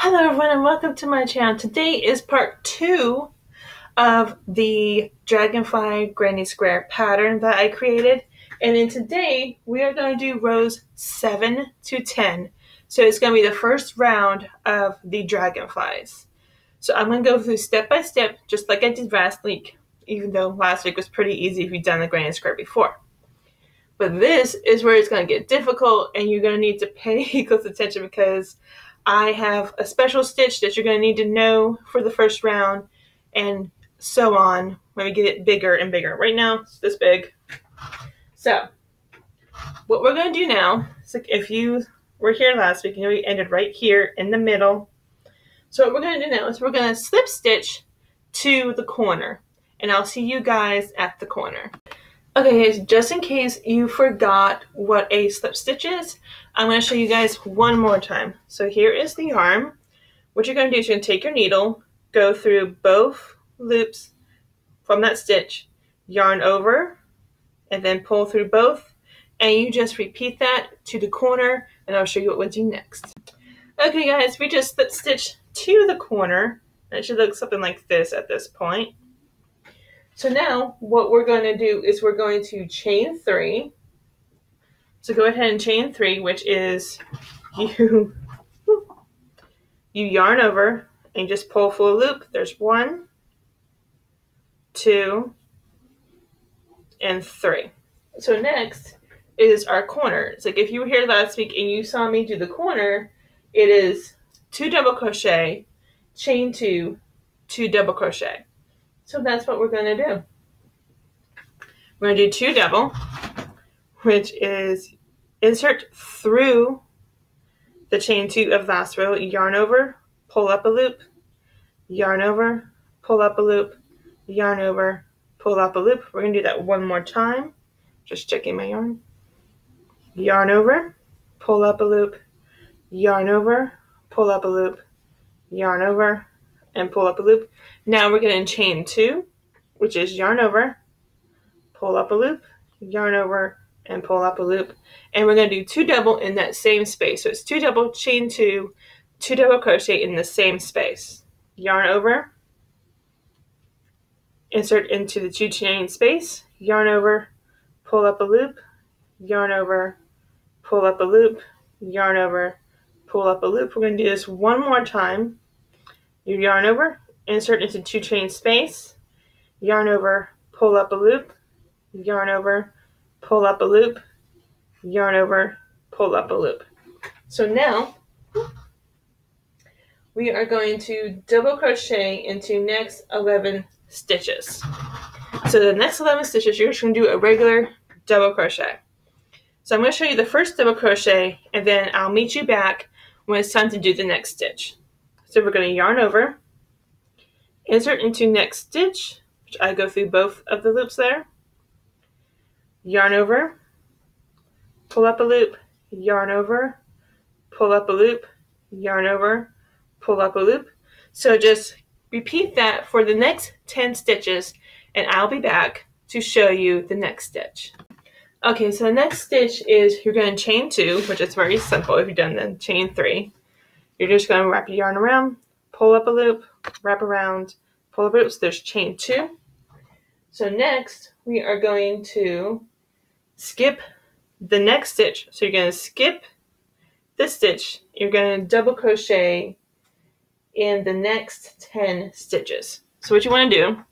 Hello everyone and welcome to my channel. Today is part 2 of the dragonfly granny square pattern that I created. And then today we are going to do rows 7 to 10. So it's going to be the first round of the dragonflies. So I'm going to go through step by step just like I did last week, even though last week was pretty easy if you've done the granny square before. But this is where it's going to get difficult and you're going to need to pay close attention because I have a special stitch that you're going to need to know for the first round and so on when we get it bigger and bigger. Right now, it's this big. So, what we're going to do now, is like if you were here last week, you know we ended right here in the middle. So what we're going to do now is we're going to slip stitch to the corner. And I'll see you guys at the corner. Okay guys, just in case you forgot what a slip stitch is, I'm going to show you guys one more time. So here is the yarn. What you're going to do is you're going to take your needle, go through both loops from that stitch, yarn over, and then pull through both, and you just repeat that to the corner, and I'll show you what we'll do next. Okay guys, we just slip stitch to the corner, and it should look something like this at this point. So now what we're going to do is we're going to chain 3. So go ahead and chain 3, which is you yarn over and just pull full loop. There's 1, 2, and 3. So next is our corner. It's like if you were here last week and you saw me do the corner, it is 2 double crochet, chain 2, 2 double crochet. So that's what we're going to do. We're going to do 2 double, which is insert through the chain 2 of last row, yarn over, pull up a loop, yarn over, pull up a loop, yarn over, pull up a loop. We're going to do that one more time. Just checking my yarn. Yarn over, pull up a loop, yarn over, pull up a loop, yarn over, and pull up a loop. Now we're going to chain 2, which is yarn over, pull up a loop, yarn over, and pull up a loop. And we're going to do 2 double in that same space. So it's 2 double, chain 2, 2 double crochet in the same space. Yarn over, insert into the 2 chain space, yarn over, pull up a loop, yarn over, pull up a loop, yarn over, pull up a loop. We're going to do this one more time. You yarn over, insert into 2 chain space, yarn over, pull up a loop, yarn over, pull up a loop, yarn over, pull up a loop. So now we are going to double crochet into next 11 stitches. So the next 11 stitches, you're just going to do a regular double crochet. So I'm going to show you the first double crochet and then I'll meet you back when it's time to do the next stitch. So we're going to yarn over, insert into next stitch, which I go through both of the loops there, yarn over, pull up a loop, yarn over, pull up a loop, yarn over, pull up a loop. So just repeat that for the next 10 stitches and I'll be back to show you the next stitch. Okay, so the next stitch is you're going to chain 2, which is very simple if you've done the chain 3. You're just going to wrap your yarn around, pull up a loop, wrap around, pull up a loop. So there's chain 2. So next we are going to skip the next stitch. So you're going to skip this stitch. You're going to double crochet in the next 10 stitches. So what you want to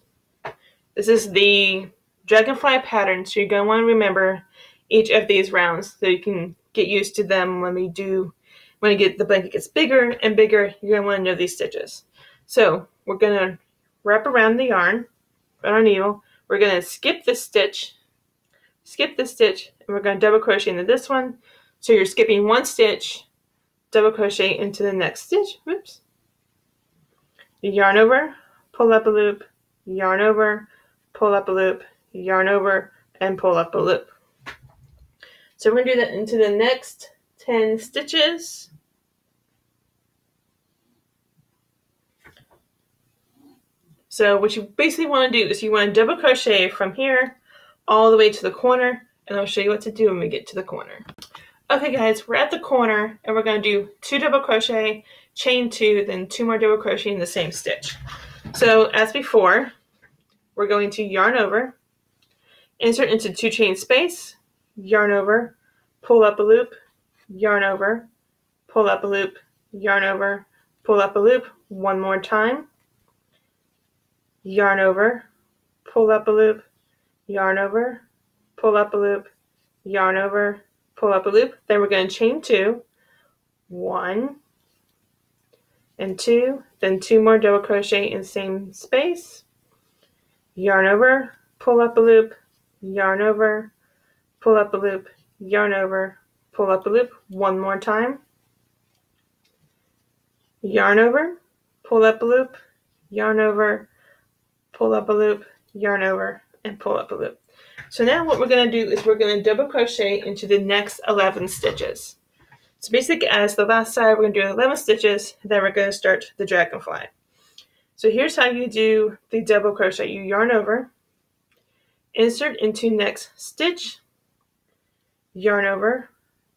do, this is the dragonfly pattern, so you're going to want to remember each of these rounds so you can get used to them when the blanket gets bigger and bigger. You're going to want to know these stitches. So we're going to wrap around the yarn on our needle. We're going to skip this stitch, and we're going to double crochet into this one. So you're skipping 1 stitch, double crochet into the next stitch. Whoops. You yarn over, pull up a loop, yarn over, pull up a loop, yarn over, and pull up a loop. So we're going to do that into the next 10 stitches. So what you basically want to do is you want to double crochet from here all the way to the corner, and I'll show you what to do when we get to the corner. Okay guys, we're at the corner and we're going to do 2 double crochet, chain 2, then 2 more double crochet in the same stitch. So as before, we're going to yarn over, insert into 2 chain space, yarn over, pull up a loop, yarn over, pull up a loop, yarn over, pull up a loop, one more time, yarn over, pull up a loop, yarn over, pull up a loop, yarn over, pull up a loop. Then we're going to chain 2, 1 and 2, then 2 more double crochet in the same space, yarn over, pull up a loop, yarn over, pull up a loop, yarn over, pull up a loop, one more time, yarn over, pull up a loop, yarn over, pull up a loop, yarn over, and pull up a loop. So now what we're going to do is we're going to double crochet into the next 11 stitches. So basically as the last side, we're going to do 11 stitches, then we're going to start the dragonfly. So here's how you do the double crochet. You yarn over, insert into next stitch, yarn over,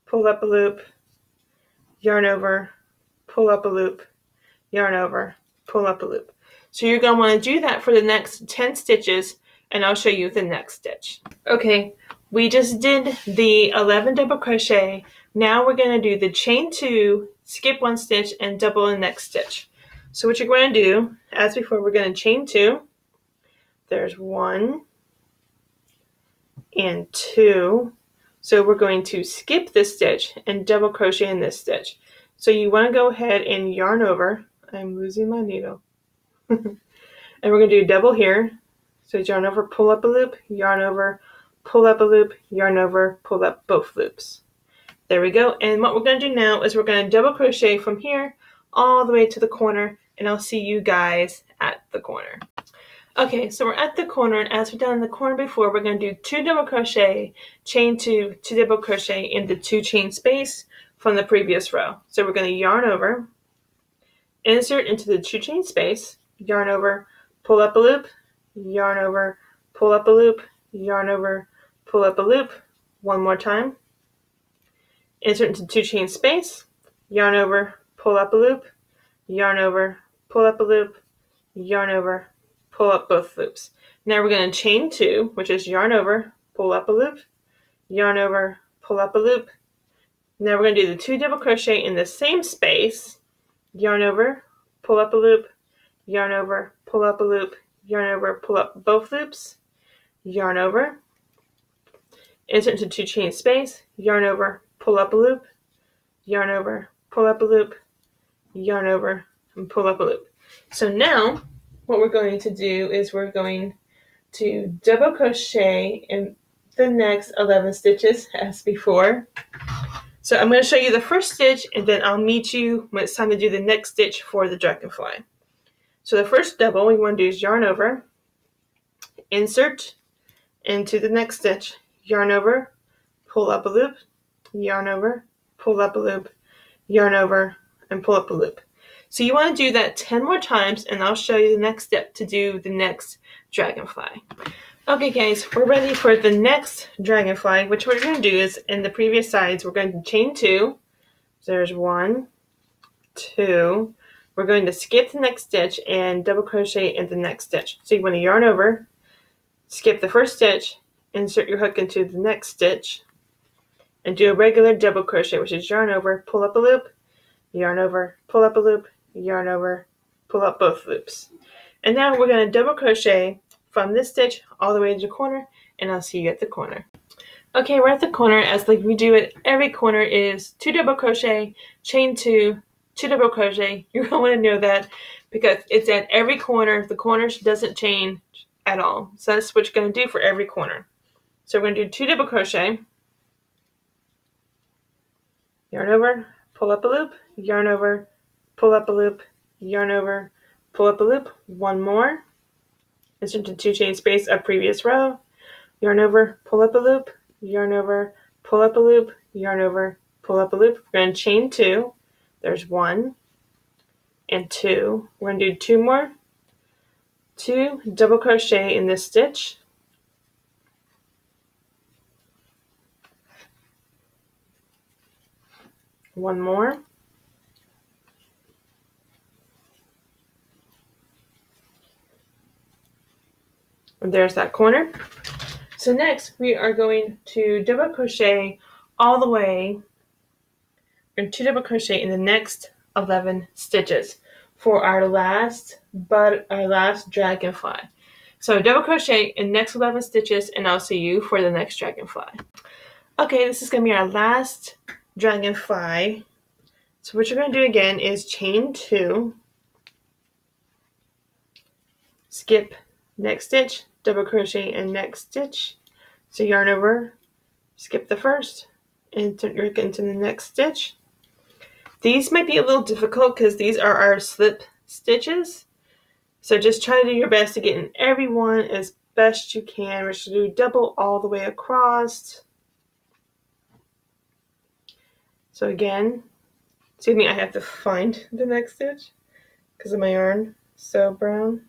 pull up a loop, yarn over, pull up a loop, yarn over, pull up a loop. So you're going to want to do that for the next 10 stitches, and I'll show you the next stitch. Okay, we just did the 11 double crochet. Now we're going to do the chain 2, skip 1 stitch, and double the next stitch. So what you're going to do, as before, we're going to chain 2. There's 1 and 2. So we're going to skip this stitch and double crochet in this stitch. So you want to go ahead and yarn over. I'm losing my needle. And we're going to do double here. So yarn over, pull up a loop, yarn over, pull up a loop, yarn over, pull up both loops. There we go. And what we're going to do now is we're going to double crochet from here all the way to the corner, and I'll see you guys at the corner. Okay, so we're at the corner, and as we've done in the corner before, we're going to do 2 double crochet, chain 2, 2 double crochet in the 2 chain space from the previous row. So we're going to yarn over, insert into the 2 chain space, yarn over, pull up a loop, yarn over, pull up a loop, yarn over, pull up a loop, one more time, insert into 2 chain space, yarn over, pull up a loop, yarn over, pull up a loop, yarn over, pull up both loops. Now we're going to chain 2, which is yarn over, pull up a loop, yarn over, pull up a loop. Now we're going to do the 2 double crochet in the same space, yarn over, pull up a loop, yarn over, pull up a loop, yarn over, pull up both loops, yarn over, insert into 2 chain space, yarn over, pull up a loop, yarn over, pull up a loop, yarn over, and pull up a loop. So now what we're going to do is we're going to double crochet in the next 11 stitches as before. So I'm going to show you the first stitch, and then I'll meet you when it's time to do the next stitch for the dragonfly. So the first double we want to do is yarn over, insert into the next stitch, yarn over, pull up a loop, yarn over, pull up a loop, yarn over, and pull up a loop. So you want to do that 10 more times, and I'll show you the next step to do the next dragonfly. Okay guys, we're ready for the next dragonfly, which we're going to do is in the previous sides, we're going to chain 2. So there's 1, 2. We're going to skip the next stitch and double crochet in the next stitch. So you want to yarn over, skip the first stitch, insert your hook into the next stitch, and do a regular double crochet, which is yarn over, pull up a loop, yarn over, pull up a loop, yarn over, pull up both loops. And now we're going to double crochet from this stitch all the way to the corner, and I'll see you at the corner. Okay, we're at the corner. As like we do at every corner is 2 double crochet, chain 2, 2 double crochet. You're going to want to know that because it's at every corner. The corner doesn't change at all. So that's what you're going to do for every corner. So we're going to do 2 double crochet, yarn over, pull up a loop, yarn over, pull up a loop, yarn over, pull up a loop, one more, insert into 2 chain space of previous row, yarn over, pull up a loop, yarn over, pull up a loop, yarn over, pull up a loop. We're going to chain 2. There's 1 and 2. We're going to do 2 more, 2 double crochet in this stitch, one more. And there's that corner. So next we are going to double crochet all the way, and 2 double crochet in the next 11 stitches for our last dragonfly. So double crochet in next 11 stitches, and I'll see you for the next dragonfly. Okay, this is going to be our last dragonfly. So what you're going to do again is chain 2, skip next stitch, double crochet in next stitch. So yarn over, skip the first, and work into the next stitch. These might be a little difficult because these are our slip stitches. So just try to do your best to get in every one as best you can. We're going to do double all the way across. So again, excuse me, I have to find the next stitch because of my yarn so brown,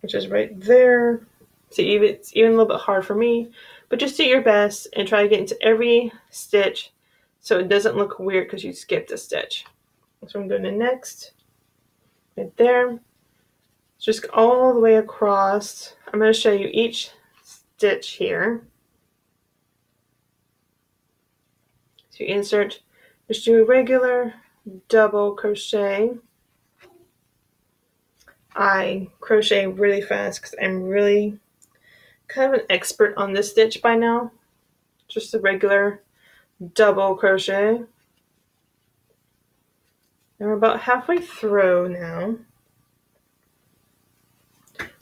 which is right there. See, it's even a little bit hard for me, but just do your best and try to get into every stitch so it doesn't look weird because you skipped a stitch. So I'm doing the next, right there. Just all the way across. I'm going to show you each stitch here. So you insert, just do a regular double crochet. I crochet really fast because I'm really kind of an expert on this stitch by now. Just a regular double crochet. And we're about halfway through now.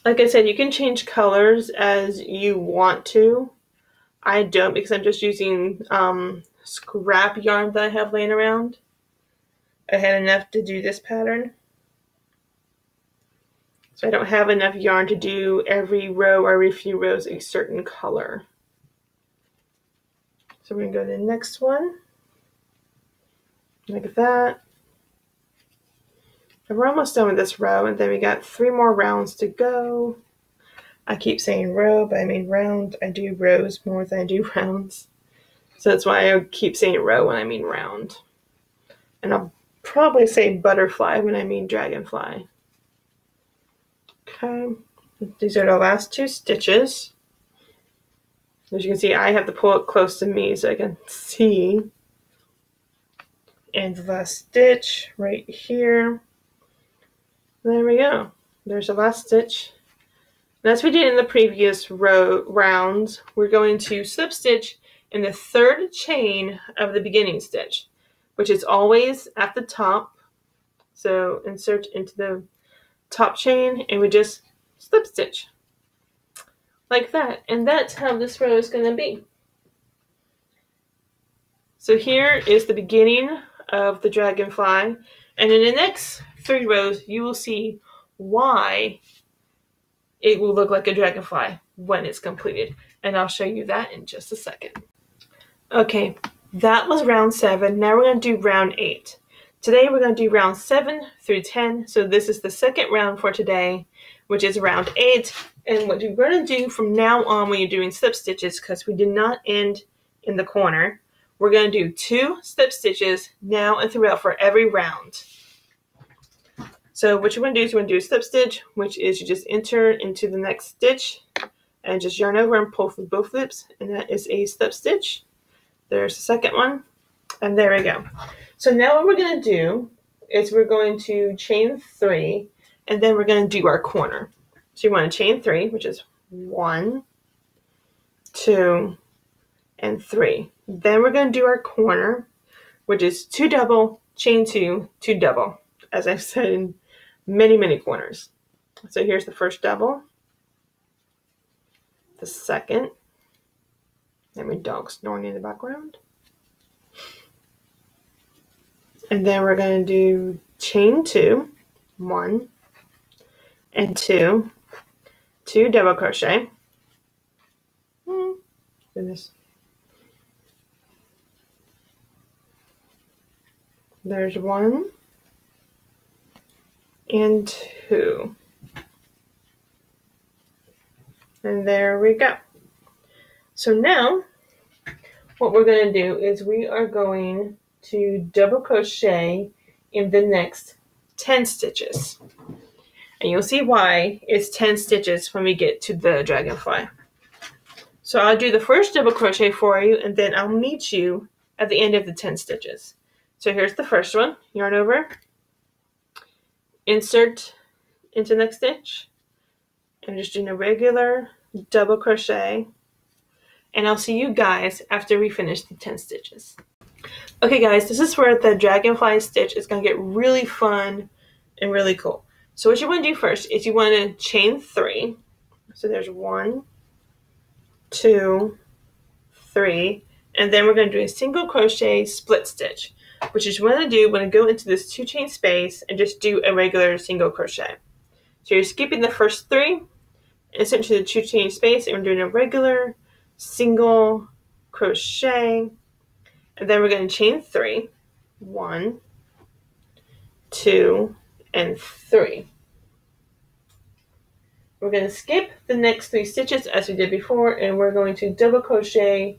Like I said, you can change colors as you want to. I don't because I'm just using scrap yarn that I have laying around. I had enough to do this pattern. So I don't have enough yarn to do every row or every few rows a certain color. So we're going to go to the next one. Like that. And we're almost done with this row, and then we got 3 more rounds to go. I keep saying row, but I mean round. I do rows more than I do rounds. So that's why I keep saying row when I mean round. And I'll probably say butterfly when I mean dragonfly. Okay, these are the last 2 stitches. As you can see, I have to pull it close to me so I can see. And the last stitch right here. There we go. There's the last stitch. And as we did in the previous rounds, we're going to slip stitch in the 3rd chain of the beginning stitch, which is always at the top. So insert into the top chain, and we just slip stitch like that. And that's how this row is going to be. So here is the beginning of the dragonfly, and in the next 3 rows you will see why it will look like a dragonfly when it's completed, and I'll show you that in just a second. Okay, that was round 7. Now we're going to do round 8. Today we're going to do round 7 through 10, so this is the second round for today, which is round 8. And what you're going to do from now on when you're doing slip stitches, because we did not end in the corner, we're going to do 2 slip stitches now and throughout for every round. So what you're going to do is you're going to do a slip stitch, which is you just enter into the next stitch and just yarn over and pull through both loops, and that is a slip stitch. There's the second one, and there we go. So now what we're going to do is we're going to chain 3, and then we're going to do our corner. So you want to chain 3, which is 1, 2, and 3. Then we're going to do our corner, which is 2 double, chain 2, 2 double, as I've said in many corners. So here's the first double, the second, and my dog snoring in the background. And then we're going to do chain 2, 1 and 2, 2 double crochet. Goodness. There's 1 and 2. And there we go. So now what we're going to do is we are going to double crochet in the next 10 stitches. And you'll see why it's 10 stitches when we get to the dragonfly. So I'll do the first double crochet for you, and then I'll meet you at the end of the 10 stitches. So here's the first one. Yarn over, insert into the next stitch. I'm just doing a regular double crochet, and I'll see you guys after we finish the 10 stitches. Okay guys, this is where the dragonfly stitch is going to get really fun and really cool. So what you want to do first is you want to chain 3. So there's 1, 2, 3, and then we're going to do a single crochet split stitch, which is what you want to do. You want to go into this 2 chain space and just do a regular single crochet. So you're skipping the first 3, insert into the 2 chain space, and we're doing a regular single crochet, and then we're going to chain 3, 1, 2, and 3. We're going to skip the next 3 stitches as we did before, and we're going to double crochet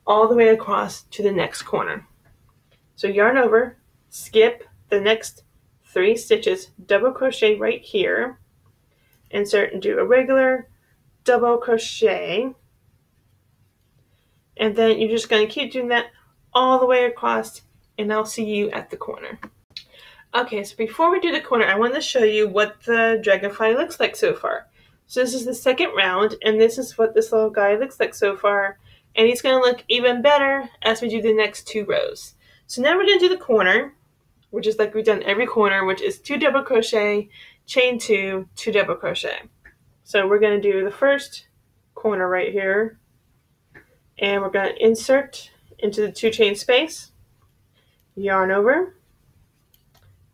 all the way across to the next corner. So yarn over, skip the next 3 stitches, double crochet right here, insert and do a regular double crochet, and then you're just going to keep doing that all the way across, and I'll see you at the corner. Okay, so before we do the corner, I want to show you what the dragonfly looks like so far. So this is the second round, and this is what this little guy looks like so far, and he's going to look even better as we do the next 2 rows. So now we're going to do the corner, which is like we've done every corner, which is 2 double crochet, chain 2, 2 double crochet. So we're going to do the first corner right here, and we're going to insert into the 2 chain space, yarn over,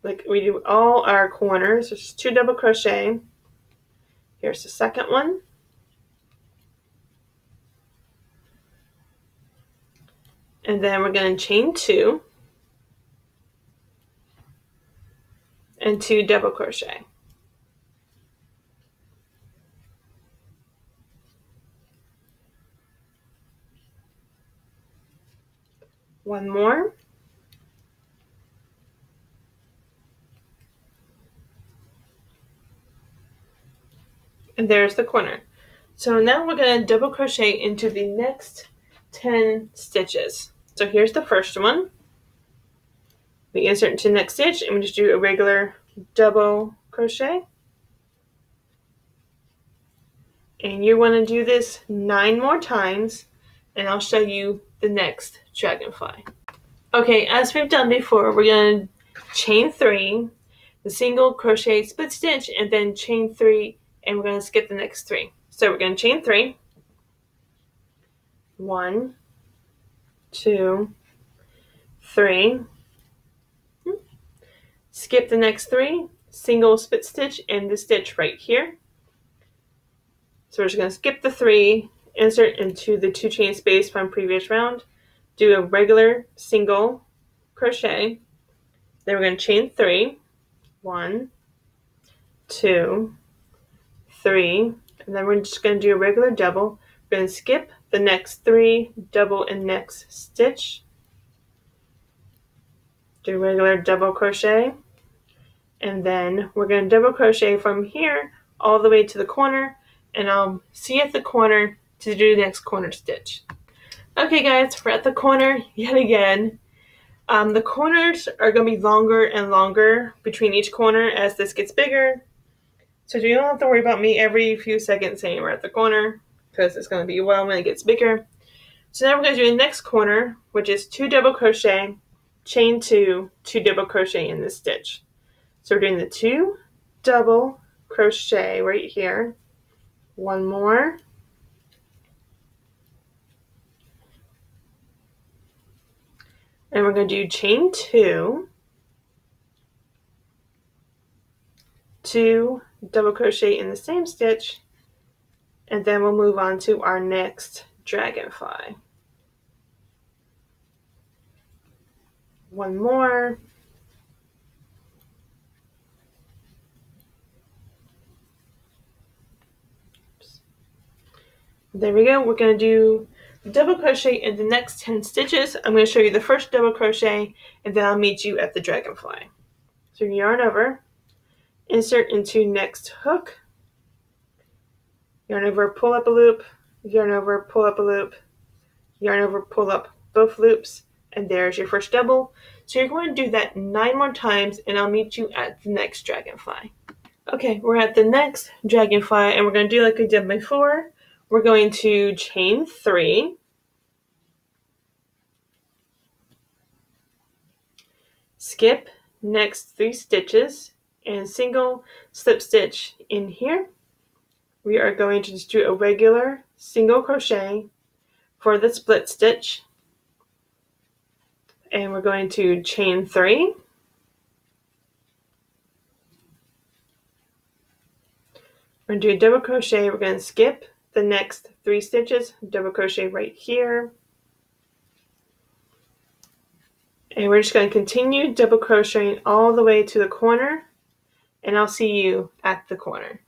like we do all our corners. There's 2 double crochet. Here's the second one, and then we're going to chain 2 and 2 double crochet. One more, and there's the corner. So now we're going to double crochet into the next 10 stitches. So here's the first one. We insert into the next stitch, and we just do a regular double crochet. And you want to do this 9 more times, and I'll show you the next dragonfly. Okay, as we've done before, we're going to chain 3, the single crochet split stitch, and then chain 3, and we're going to skip the next 3. So we're going to chain 3, 1, 2, 3, skip the next 3, single split stitch in the stitch right here. So we're just going to skip the 3, insert into the 2 chain space from previous round, do a regular single crochet, then we're going to chain 3, 1, 2, 3, and then we're just going to do a regular double. We're going to skip the next 3, double in next stitch, do a regular double crochet, and then we're going to double crochet from here all the way to the corner, and I'll see you at the corner to do the next corner stitch. Okay guys, we're at the corner yet again. The corners are going to be longer and longer between each corner as this gets bigger. So you don't have to worry about me every few seconds saying we're at the corner, because it's going to be a while when it gets bigger. So now we're going to do the next corner, which is 2 double crochet, chain 2, 2 double crochet in this stitch. So we're doing the 2 double crochet right here, 1 more, and we're going to do chain 2, 2 double crochet in the same stitch, and then we'll move on to our next dragonfly. 1 more, there we go. We're going to do double crochet in the next 10 stitches. I'm going to show you the first double crochet, and then I'll meet you at the dragonfly. So yarn over, insert into next hook, yarn over, pull up a loop, yarn over, pull up a loop, yarn over, pull up both loops, and there's your first double. So you're going to do that 9 more times, and I'll meet you at the next dragonfly. Okay, we're at the next dragonfly, and we're going to do like we did before. We're going to chain 3, skip next 3 stitches, and single slip stitch in here. We are going to just do a regular single crochet for the split stitch, and we're going to chain 3, we're going to do a double crochet. We're going to skip the next 3 stitches, double crochet right here, and we're just going to continue double crocheting all the way to the corner, and I'll see you at the corner.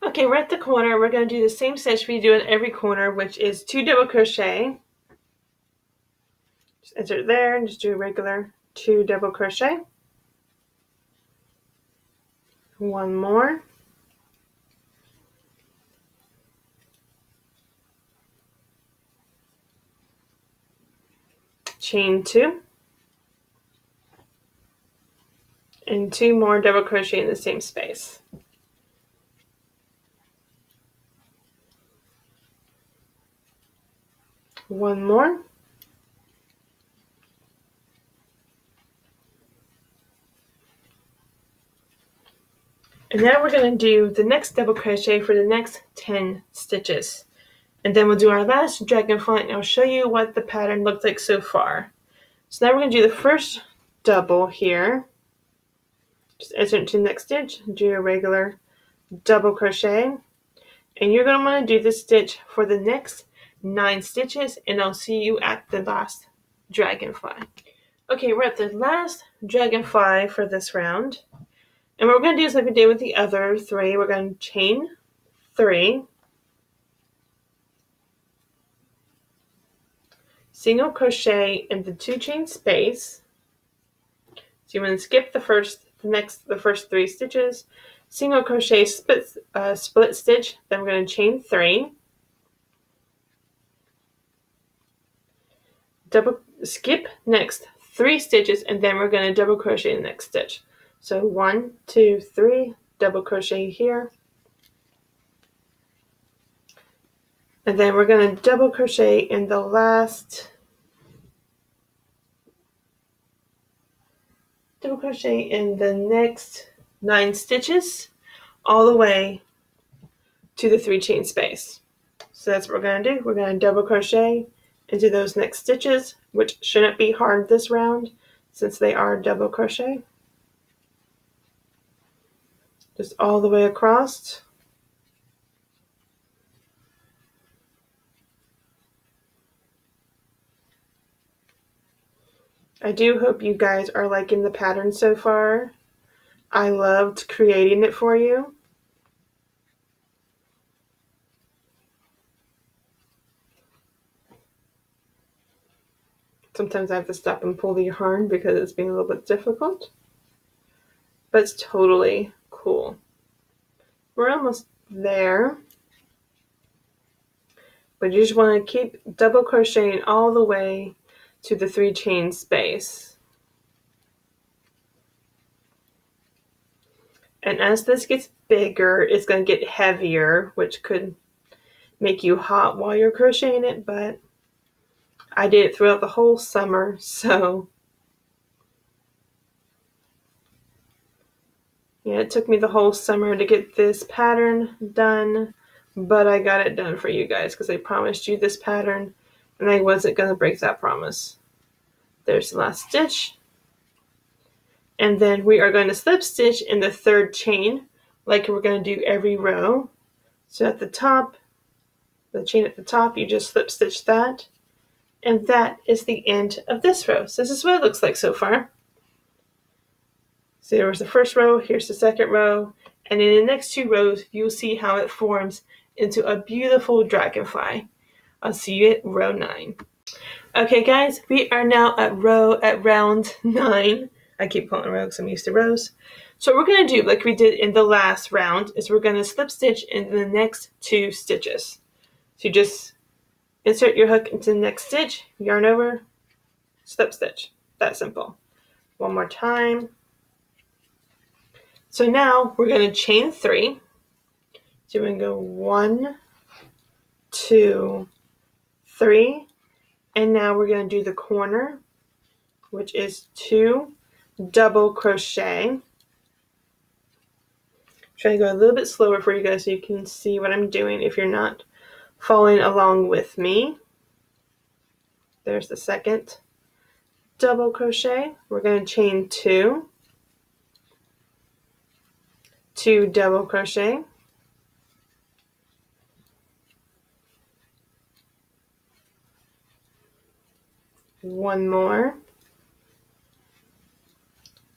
Okay, we're at the corner. We're going to do the same stitch we do at every corner, which is 2 double crochet. Just insert there and just do a regular 2 double crochet. 1 more. Chain 2. And 2 more double crochet in the same space. One more. And now we're going to do the next double crochet for the next 10 stitches. And then we'll do our last dragonfly, and I'll show you what the pattern looks like so far. So now we're going to do the first double here. Just insert into the next stitch, do a regular double crochet. And you're going to want to do this stitch for the next 9 stitches, and I'll see you at the last dragonfly. Okay, we're at the last dragonfly for this round. And what we're going to do is like we did with the other 3. We're going to chain 3, single crochet in the 2 chain space. So you want to skip the first 3 stitches, single crochet, split stitch. Then we're going to chain 3, double skip next 3 stitches, and then we're going to double crochet the next stitch. So 1, 2, 3, double crochet here, and then we're going to double crochet in the last double crochet in the next 9 stitches all the way to the 3 chain space. So that's what we're going to do. We're going to double crochet into those next stitches, which shouldn't be hard this round since they are double crochet. Just all the way across. I do hope you guys are liking the pattern so far. I loved creating it for you. Sometimes I have to stop and pull the yarn because it's being a little bit difficult. But it's totally cool. We're almost there. But you just want to keep double crocheting all the way to the 3 chain space. And as this gets bigger, it's going to get heavier, which could make you hot while you're crocheting it, but I did it throughout the whole summer, so yeah, it took me the whole summer to get this pattern done, but I got it done for you guys because I promised you this pattern and I wasn't going to break that promise. There's the last stitch. And then we are going to slip stitch in the 3rd chain like we're going to do every row. So at the top, the chain at the top, you just slip stitch that. And that is the end of this row. So this is what it looks like so far. So there was the first row, here's the second row, and in the next 2 rows, you'll see how it forms into a beautiful dragonfly. I'll see you at row 9. Okay guys, we are now at round 9. I keep calling it row because I'm used to rows. So what we're going to do, like we did in the last round, is we're going to slip stitch in the next 2 stitches. So you just insert your hook into the next stitch, yarn over, slip stitch. That simple. One more time. So now we're going to chain 3. So we're going to go 1, 2, 3. And now we're going to do the corner, which is 2 double crochet. Try to go a little bit slower for you guys so you can see what I'm doing if you're not following along with me. There's the second double crochet. We're going to chain 2, 2 double crochet, one more,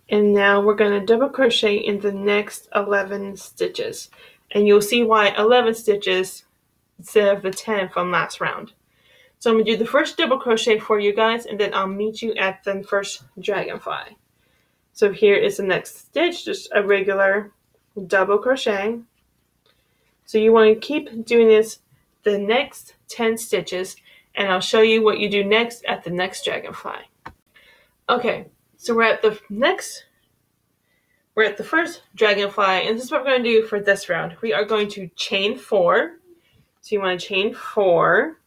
and now we're going to double crochet in the next 11 stitches, and you'll see why 11 stitches instead of the 10 from last round. So I'm going to do the first double crochet for you guys, and then I'll meet you at the first dragonfly. So here is the next stitch, just a regular double crochet. So you want to keep doing this the next 10 stitches, and I'll show you what you do next at the next dragonfly. Okay, so we're at the first dragonfly, and this is what we're going to do for this round. We are going to chain 4. So you want to chain 4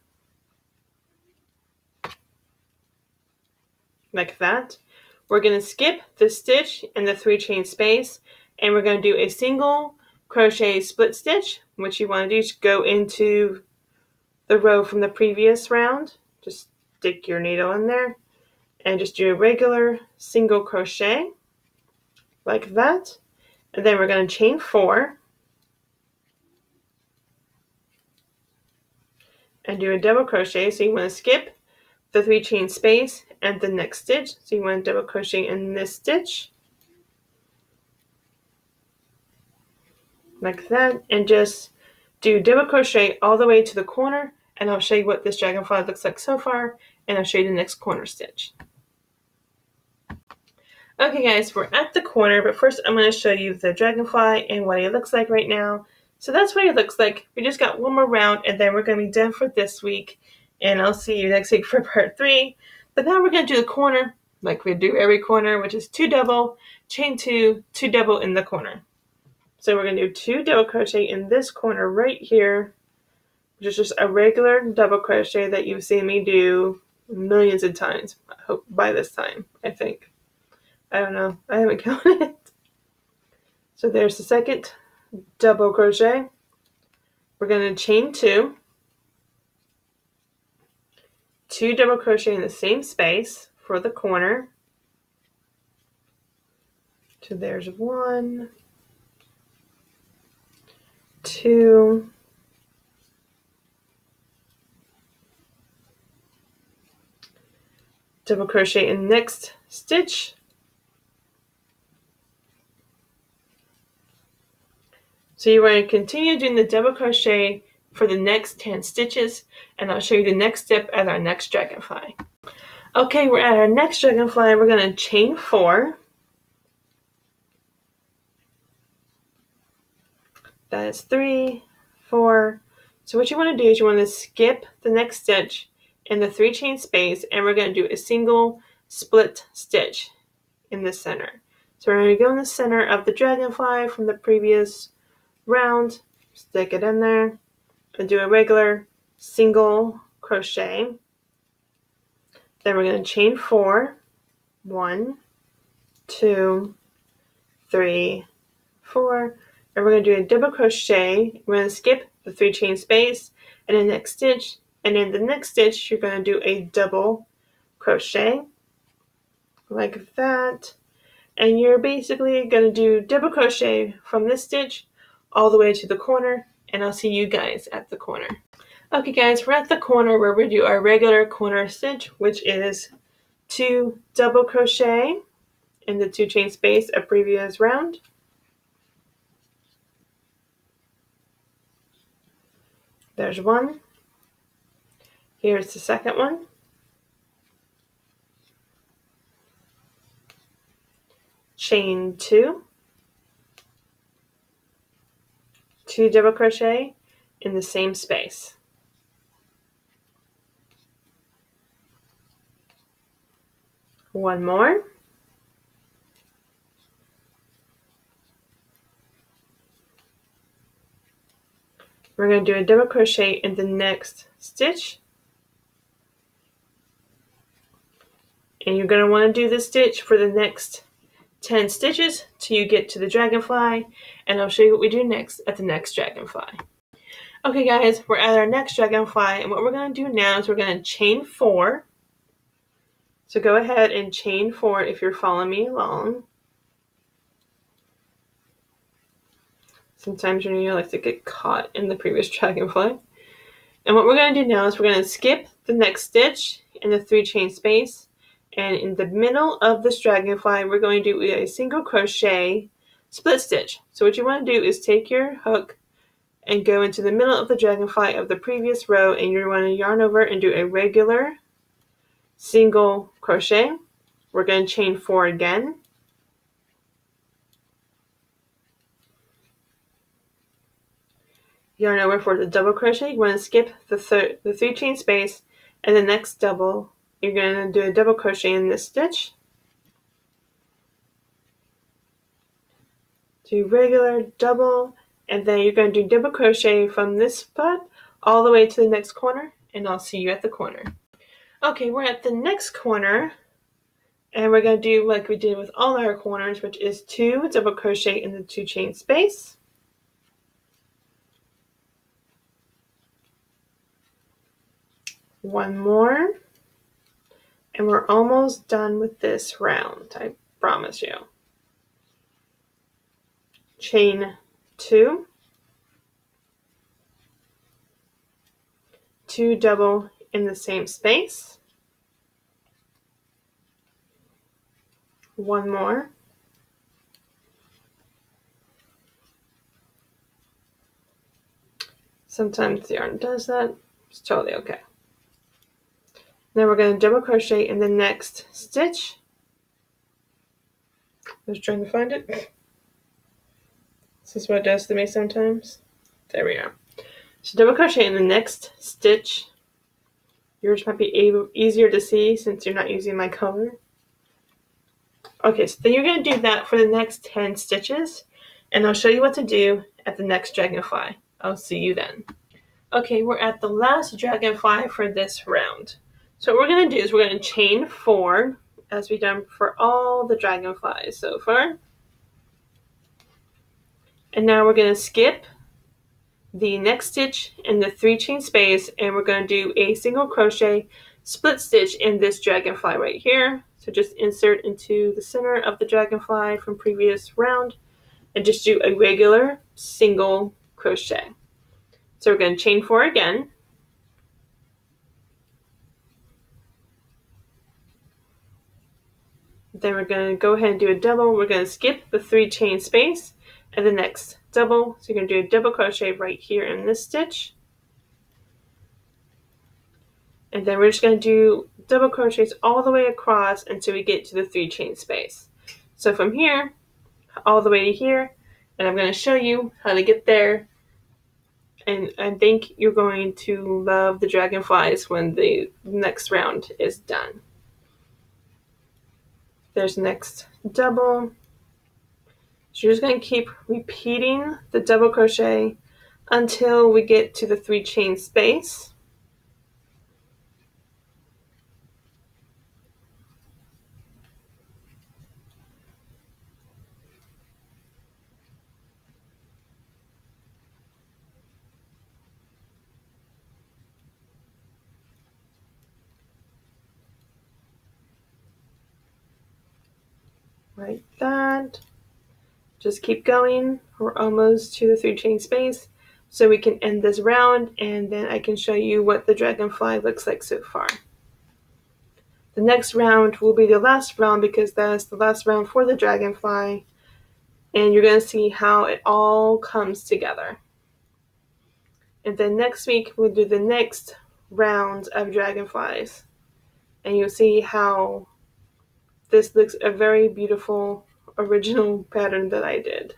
like that. We're going to skip the stitch in the 3 chain space, and we're going to do a single crochet split stitch. What you want to do is go into the row from the previous round. Just stick your needle in there and just do a regular single crochet like that. And then we're going to chain 4 and do a double crochet. So you want to skip the 3 chain space and the next stitch. So you want to double crochet in this stitch like that, and just do double crochet all the way to the corner, and I'll show you what this dragonfly looks like so far, and I'll show you the next corner stitch. Okay guys, we're at the corner, but first I'm going to show you the dragonfly and what he looks like right now. So that's what he looks like. We just got one more round, and then we're going to be done for this week, and I'll see you next week for part 3. But now we're going to do the corner like we do every corner, which is 2 double, chain 2, 2 double in the corner. So we're going to do 2 double crochet in this corner right here, which is just a regular double crochet that you've seen me do millions of times. I hope by this time, I think. I don't know. I haven't counted it. So there's the second double crochet. We're going to chain 2, 2 double crochet in the same space for the corner. So there's 1, 2, double crochet in next stitch, so you want to continue doing the double crochet for the next 10 stitches, and I'll show you the next step at our next dragonfly. Okay, we're at our next dragonfly. We're going to chain 4. That is 3, 4. So what you want to do is you want to skip the next stitch in the 3 chain space, and we're going to do a single split stitch in the center. So we're going to go in the center of the dragonfly from the previous round, stick it in there, and do a regular single crochet. Then we're going to chain 4, 1, 2, 3, 4, and we're going to do a double crochet. We're going to skip the 3 chain space and the next stitch, and in the next stitch you're going to do a double crochet like that, and you're basically going to do double crochet from this stitch all the way to the corner, and I'll see you guys at the corner. Okay guys, we're at the corner where we do our regular corner stitch, which is 2 double crochet in the 2 chain space of previous round. There's 1, Here's the second one. Chain 2, 2 double crochet in the same space. One more. We're going to do a double crochet in the next stitch. And you're going to want to do this stitch for the next 10 stitches till you get to the dragonfly, and I'll show you what we do next at the next dragonfly. Okay guys, we're at our next dragonfly, and what we're going to do now is we're going to chain 4. So go ahead and chain 4 if you're following me along. Sometimes you like to get caught in the previous dragonfly. And what we're going to do now is we're going to skip the next stitch in the 3 chain space, and in the middle of this dragonfly we're going to do a single crochet split stitch. So what you want to do is take your hook and go into the middle of the dragonfly of the previous row, and you want to yarn over and do a regular single crochet. We're going to chain 4 again. Yarn over for the double crochet. You want to skip the 3 chain space, and the next double you're going to do a double crochet in this stitch. Do regular, double, and then you're going to do double crochet from this spot all the way to the next corner, and I'll see you at the corner. Okay, we're at the next corner, and we're going to do like we did with all our corners, which is 2 double crochet in the 2 chain space. One more, and we're almost done with this round, I promise you. Chain 2, 2 double in the same space. One more. Sometimes the yarn does that. It's totally okay. Now we're going to double crochet in the next stitch. I was trying to find it. This is what it does to me sometimes. There we go. So double crochet in the next stitch. Yours might be easier to see since you're not using my color. Okay, so then you're going to do that for the next 10 stitches, and I'll show you what to do at the next dragonfly. I'll see you then. Okay, we're at the last dragonfly for this round. So what we're going to do is we're going to chain 4 as we've done for all the dragonflies so far. And now we're going to skip the next stitch in the 3 chain space, and we're going to do a single crochet split stitch in this dragonfly right here. So just insert into the center of the dragonfly from previous round and just do a regular single crochet. So we're going to chain 4 again. Then we're going to go ahead and do a double. We're going to skip the 3 chain space and the next double. So you're going to do a double crochet right here in this stitch. And then we're just going to do double crochets all the way across until we get to the 3 chain space. So from here all the way to here, and I'm going to show you how to get there. And I think you're going to love the dragonflies when the next round is done. There's next double. So you're just going to keep repeating the double crochet until we get to the 3 chain space. Like that. Just keep going. We're almost to the 3 chain space, so we can end this round, and then I can show you what the dragonfly looks like so far. The next round will be the last round because that's the last round for the dragonfly, and you're going to see how it all comes together. And then next week we'll do the next rounds of dragonflies, and you'll see how this looks a very beautiful original pattern that I did.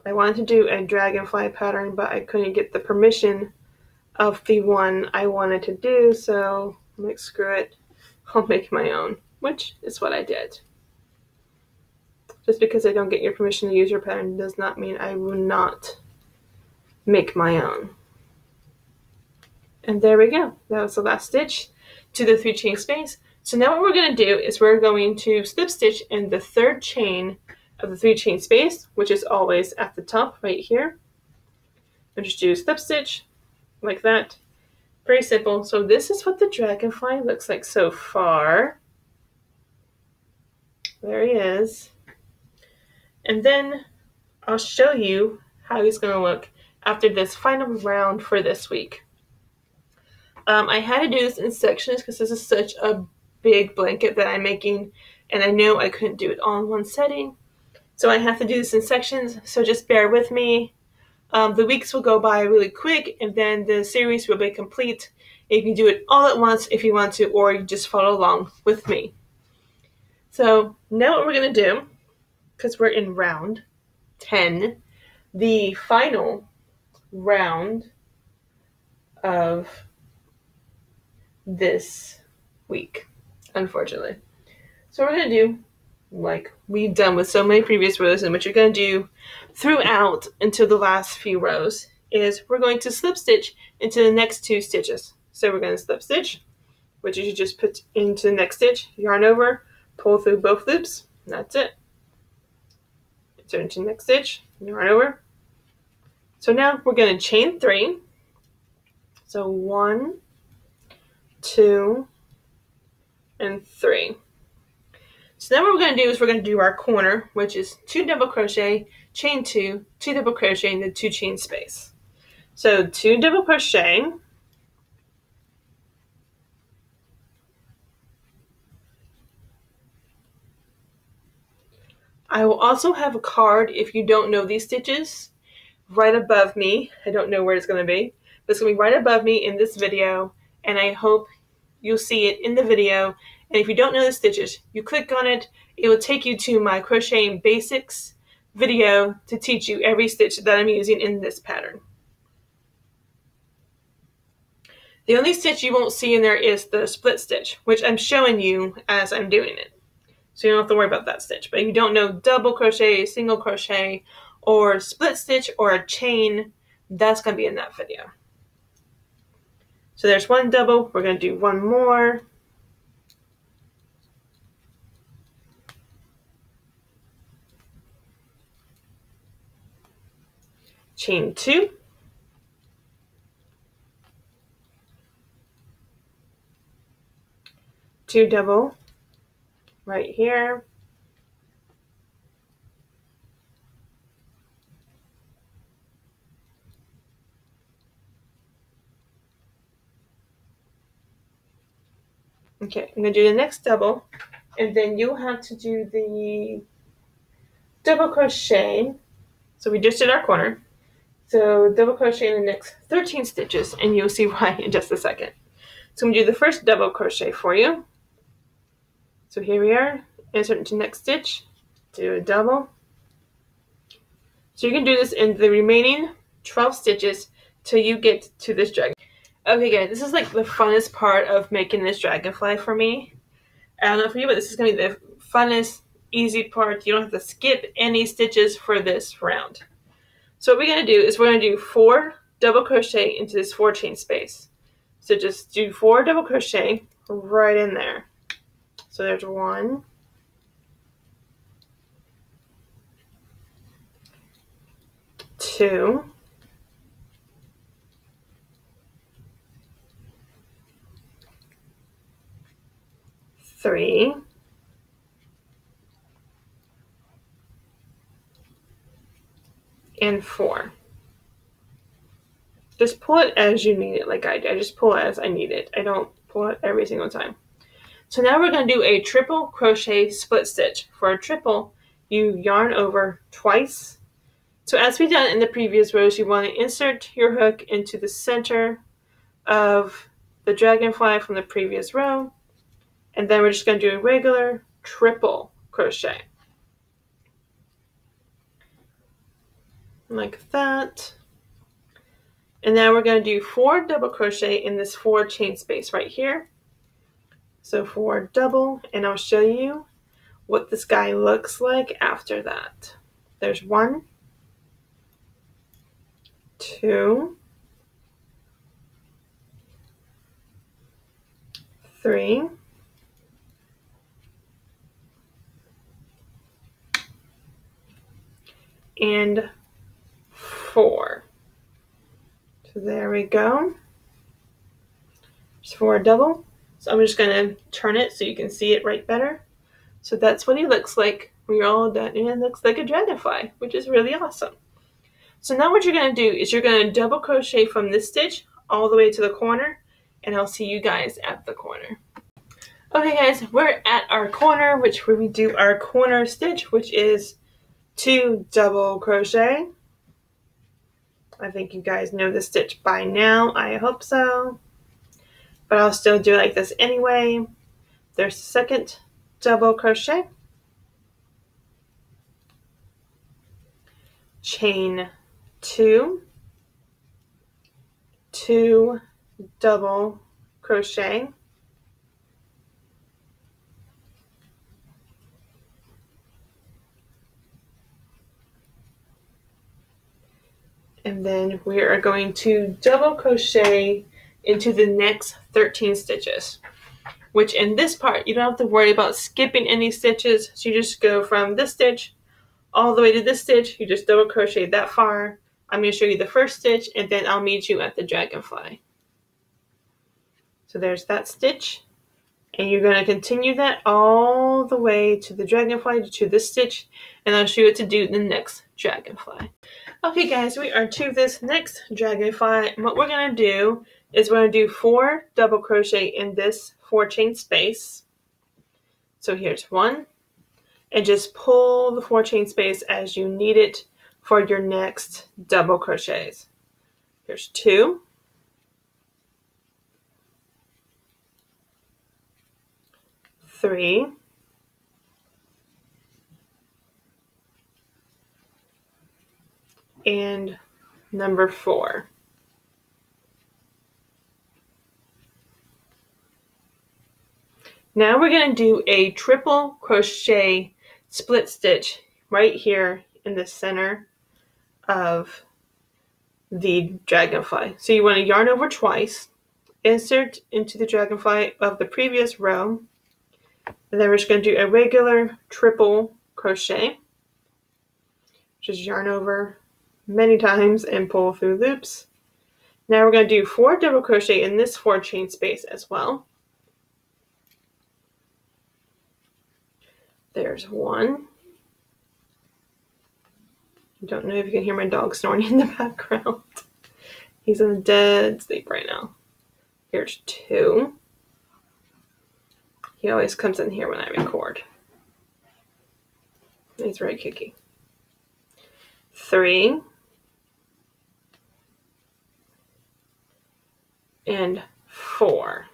I wanted to do a dragonfly pattern, but I couldn't get the permission of the one I wanted to do, so I'm like, screw it, I'll make my own, which is what I did. Just because I don't get your permission to use your pattern does not mean I will not make my own. And there we go. That was the last stitch to the 3 chain space. So now what we're going to do is we're going to slip stitch in the 3rd chain of the 3 chain space, which is always at the top right here. And just do a slip stitch like that. Very simple. So this is what the dragonfly looks like so far. There he is. And then I'll show you how he's going to look after this final round for this week. I had to do this in sections because this is such a big blanket that I'm making, and I know I couldn't do it all in one setting. So I have to do this in sections, so just bear with me. The weeks will go by really quick, and then the series will be complete. You can do it all at once if you want to, or you just follow along with me. So now what we're going to do, because we're in round 10, the final round of this week, unfortunately. So we're going to do, like we've done with so many previous rows, and what you're going to do throughout until the last few rows is we're going to slip stitch into the next 2 stitches. So we're going to slip stitch, which you should just put into the next stitch, yarn over, pull through both loops, and that's it. Insert into the next stitch, yarn over. So now we're going to chain 3. So 1, 2, and 3. So then what we're going to do is we're going to do our corner, which is 2 double crochet, chain 2, 2 double crochet in the 2 chain space. So 2 double crochet, I will also have a card if you don't know these stitches right above me. I don't know where it's going to be, but it's going to be right above me in this video, and I hope you'll see it in the video. And if you don't know the stitches, you click on it, it will take you to my crocheting basics video to teach you every stitch that I'm using in this pattern. The only stitch you won't see in there is the split stitch, which I'm showing you as I'm doing it. So you don't have to worry about that stitch. But if you don't know double crochet, single crochet, or split stitch, or a chain, that's going to be in that video. So there's 1 double. We're going to do 1 more. Chain 2. Two double right here. Okay, I'm going to do the next double, and then you'll have to do the double crochet. So we just did our corner. So double crochet in the next 13 stitches, and you'll see why in just a second. So I'm going to do the first double crochet for you. So here we are, insert into next stitch, do a double. So you can do this in the remaining 12 stitches till you get to this dragon. Okay guys, this is like the funnest part of making this dragonfly for me. I don't know for you, but this is going to be the funnest, easy part. You don't have to skip any stitches for this round. So what we're going to do is we're going to do 4 double crochet into this 4 chain space. So just do 4 double crochet right in there. So there's 1, 2, 3, and 4. Just pull it as you need it, like I do. I just pull it as I need it. I don't pull it every single time. So now we're going to do a triple crochet split stitch. For a triple, you yarn over twice So as we done in the previous rows, you want to insert your hook into the center of the dragonfly from the previous row, and then we're just going to do a regular triple crochet like that. And now we're going to do 4 double crochet in this 4 chain space right here. So 4 double, and I'll show you what this guy looks like after that. There's 1, 2, 3, and 4. So there we go. There's 4 double. So I'm just going to turn it so you can see it right better. So that's what he looks like when you're all done. And it looks like a dragonfly, which is really awesome. So now what you're going to do is you're going to double crochet from this stitch all the way to the corner, and I'll see you guys at the corner. Okay guys, we're at our corner, where we do our corner stitch, which is 2 double crochet. I think you guys know the stitch by now. I hope so. But I'll still do it like this anyway. There's the second double crochet. Chain 2, 2 double crochet, and then we are going to double crochet into the next 13 stitches, which in this part you don't have to worry about skipping any stitches. So you just go from this stitch all the way to this stitch. You just double crochet that far. I'm going to show you the first stitch, and then I'll meet you at the dragonfly. So there's that stitch, and you're going to continue that all the way to the dragonfly, to this stitch, and I'll show you what to do the next dragonfly. Okay guys, we are to this next dragonfly, and what we're going to do is we're going to do 4 double crochet in this 4 chain space. So here's 1, and just pull the 4 chain space as you need it for your next double crochets. Here's 2, 3, and number 4. Now we're going to do a triple crochet split stitch right here in the center of the dragonfly. So you want to yarn over twice, insert into the dragonfly of the previous row, and then we're just going to do a regular triple crochet. Just yarn over many times and pull through loops. Now we're going to do 4 double crochet in this 4 chain space as well. There's 1. I don't know if you can hear my dog snoring in the background. He's in a dead sleep right now. Here's 2. He always comes in here when I record. He's very kicky. 3. And 4.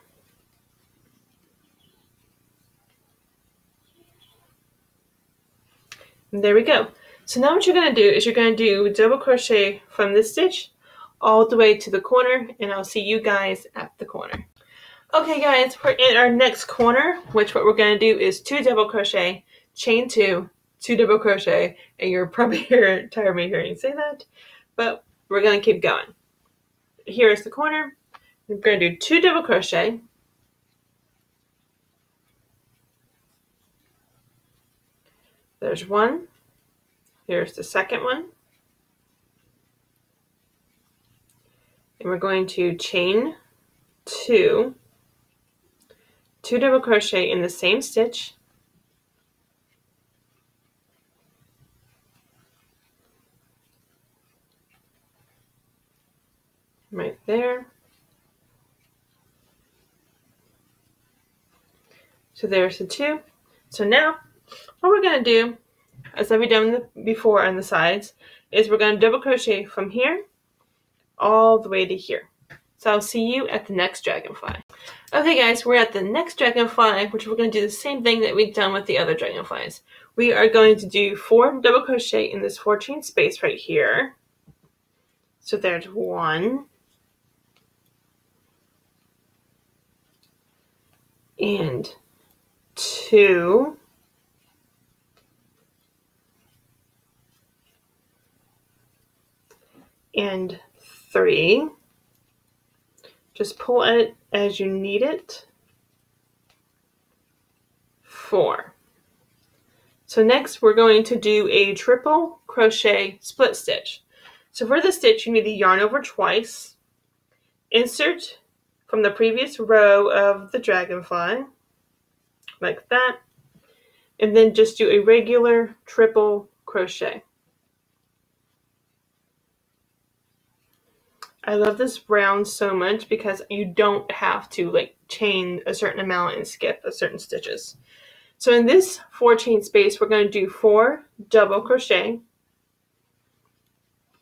And there we go. So now what you're going to do is you're going to do double crochet from this stitch all the way to the corner, and I'll see you guys at the corner. Okay guys, we're in our next corner, which what we're going to do is 2 double crochet, chain 2, 2 double crochet, and you're probably tired of me hearing you say that, but we're going to keep going. Here is the corner. We're going to do 2 double crochet, there's 1, here's the second one, and we're going to chain 2, 2 double crochet in the same stitch, right there. So there's the 2. So now what we're going to do as I've done before on the sides, is we're going to double crochet from here all the way to here. So I'll see you at the next dragonfly. Okay guys, we're at the next dragonfly, which we're going to do the same thing that we've done with the other dragonflies. We are going to do 4 double crochet in this 4 chain space right here. So there's 1 and 2 and 3. Just pull it as you need it. 4. So next we're going to do a triple crochet split stitch. So for the stitch, you need to yarn over twice, insert from the previous row of the dragonfly, like that, and then just do a regular triple crochet. I love this round so much because you don't have to like chain a certain amount and skip a certain stitches. So in this 4 chain space, we're going to do 4 double crochet.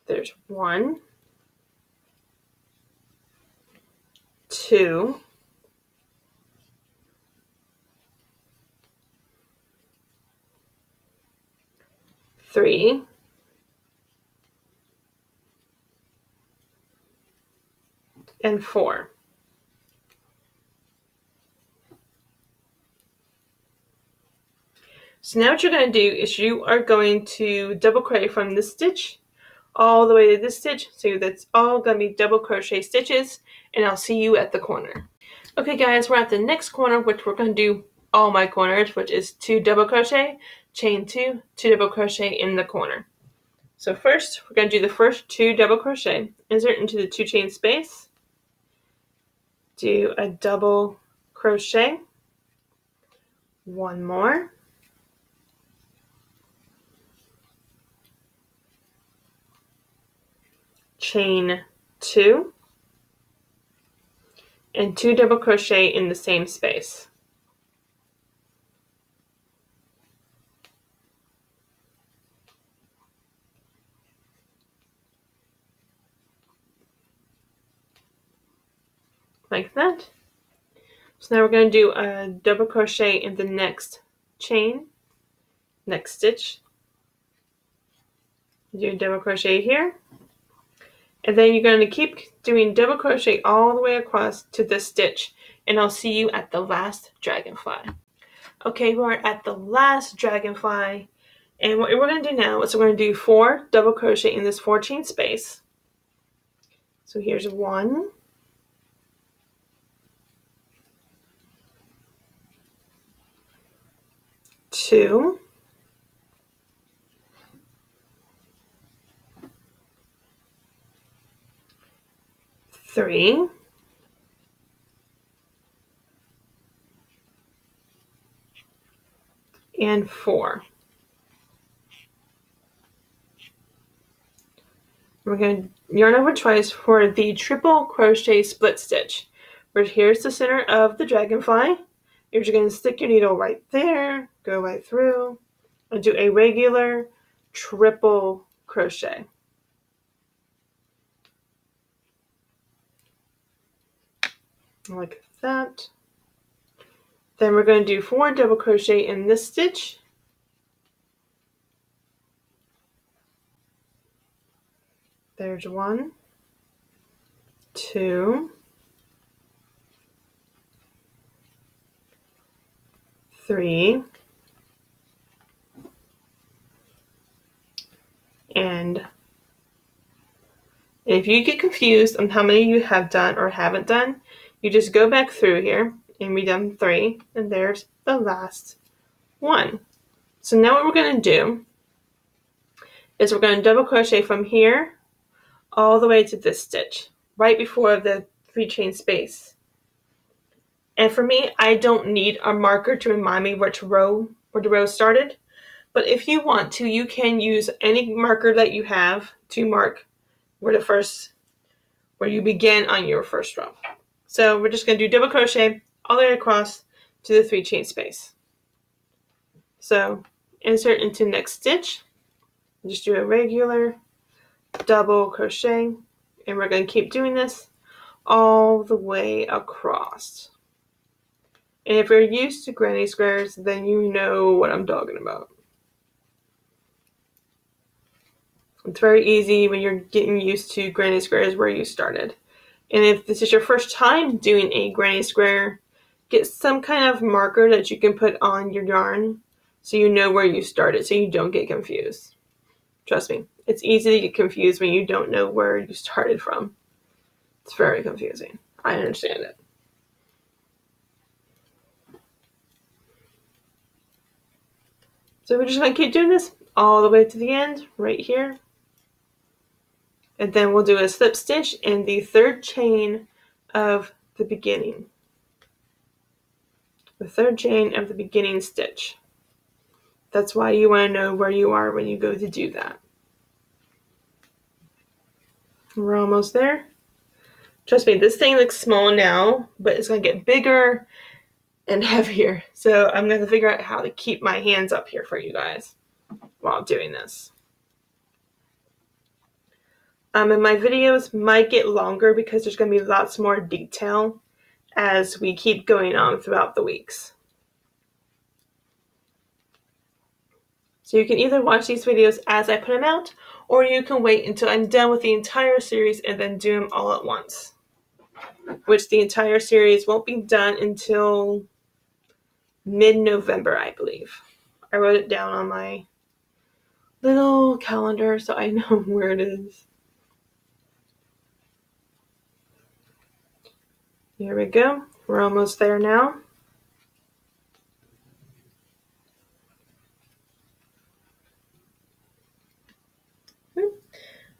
There's 1, 2, 3, and 4. So now what you're going to do is you are going to double crochet from this stitch all the way to this stitch. So that's all going to be double crochet stitches, and I'll see you at the corner. Okay guys, we're at the next corner, which we're going to do all my corners, which is 2 double crochet, chain 2, 2 double crochet in the corner. So first, we're going to do the first 2 double crochet, insert into the 2 chain space, do a double crochet, 1 more, chain 2, and 2 double crochet in the same space. Like that. So now we're going to do a double crochet in the next chain, next stitch. Do a double crochet here. And then you're going to keep doing double crochet all the way across to this stitch, and I'll see you at the last dragonfly. Okay, we're at the last dragonfly, and what we're going to do now is we're going to do 4 double crochet in this 4 chain space. So here's 1, 2, 3, and 4. We're going to yarn over twice for the triple crochet split stitch. Where here's the center of the dragonfly. You're just going to stick your needle right there, go right through, and do a regular triple crochet. Like that. Then we're going to do 4 double crochet in this stitch. There's 1, 2, 3, and if you get confused on how many you have done or haven't done, you just go back through here and we've done 3, and there's the last one. So now what we're going to do is we're going to double crochet from here all the way to this stitch, right before the 3 chain space. And for me, I don't need a marker to remind me which row, where the row started. But if you want to, you can use any marker that you have to mark where you begin on your first row. So we're just going to do double crochet all the way across to the 3 chain space. So insert into next stitch, just do a regular double crochet, and we're going to keep doing this all the way across. And if you're used to granny squares, then you know what I'm talking about. It's very easy when you're getting used to granny squares where you started. And if this is your first time doing a granny square, get some kind of marker that you can put on your yarn so you know where you started, so you don't get confused. Trust me, it's easy to get confused when you don't know where you started from. It's very confusing. I understand it. So we're just going to keep doing this all the way to the end, right here. And then we'll do a slip stitch in the third chain of the beginning. The third chain of the beginning stitch. That's why you want to know where you are when you go to do that. We're almost there. Trust me, this thing looks small now, but it's going to get bigger and heavier. So I'm going to figure out how to keep my hands up here for you guys while doing this. And my videos might get longer because there's going to be lots more detail as we keep going on throughout the weeks. So you can either watch these videos as I put them out, or you can wait until I'm done with the entire series and then do them all at once. Which the entire series won't be done until mid-November, I believe. I wrote it down on my little calendar so I know where it is. Here we go. We're almost there now.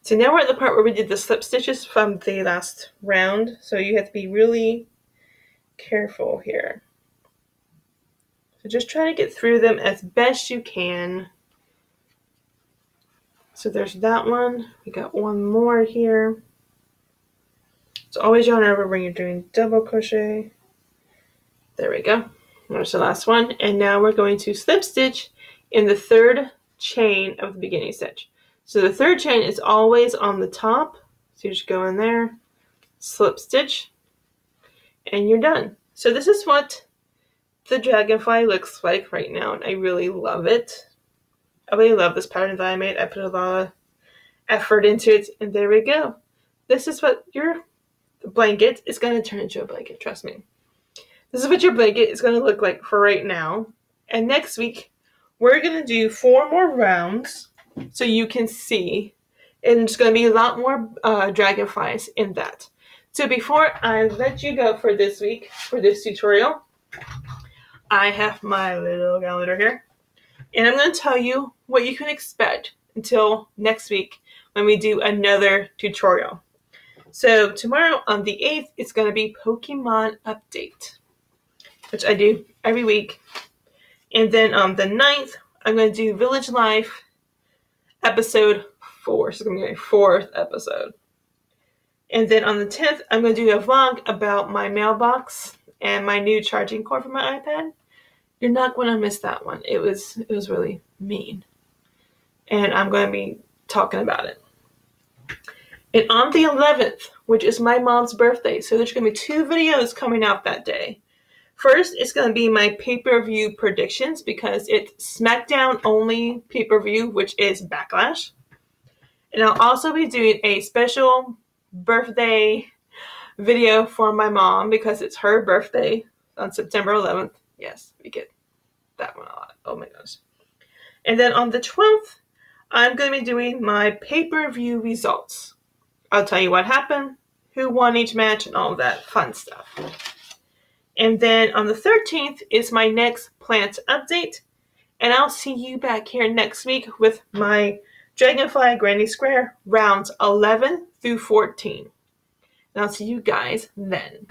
So now we're at the part where we did the slip stitches from the last round. So you have to be really careful here. So just try to get through them as best you can. So there's that one. We got one more here. So always yarn over when you're doing double crochet. There we go. There's the last one. And now we're going to slip stitch in the third chain of the beginning stitch. So the third chain is always on the top. So you just go in there, slip stitch, and you're done. So this is what the dragonfly looks like right now, and I really love it. I really love this pattern that I made. I put a lot of effort into it, and there we go. This is what your blanket is going to turn into a blanket, trust me. This is what your blanket is going to look like for right now. And next week, we're going to do 4 more rounds so you can see. And there's going to be a lot more dragonflies in that. So before I let you go for this week, for this tutorial, I have my little calendar here. And I'm going to tell you what you can expect until next week when we do another tutorial. So tomorrow on the 8th, it's going to be Pokemon Update, which I do every week. And then on the 9th, I'm going to do Village Life episode 4. So it's going to be my 4th episode. And then on the 10th, I'm going to do a vlog about my mailbox and my new charging cord for my iPad. You're not going to miss that one. It was really mean. And I'm going to be talking about it. And on the 11th, which is my mom's birthday, so there's going to be 2 videos coming out that day. First, it's going to be my pay-per-view predictions because it's SmackDown only pay-per-view, which is Backlash. And I'll also be doing a special birthday video for my mom because it's her birthday on September 11th. Yes, we get that one a lot. Oh my gosh. And then on the 12th, I'm going to be doing my pay-per-view results. I'll tell you what happened, who won each match, and all that fun stuff. And then on the 13th is my next plant update. And I'll see you back here next week with my Dragonfly Granny Square rounds 11 through 14. And I'll see you guys then.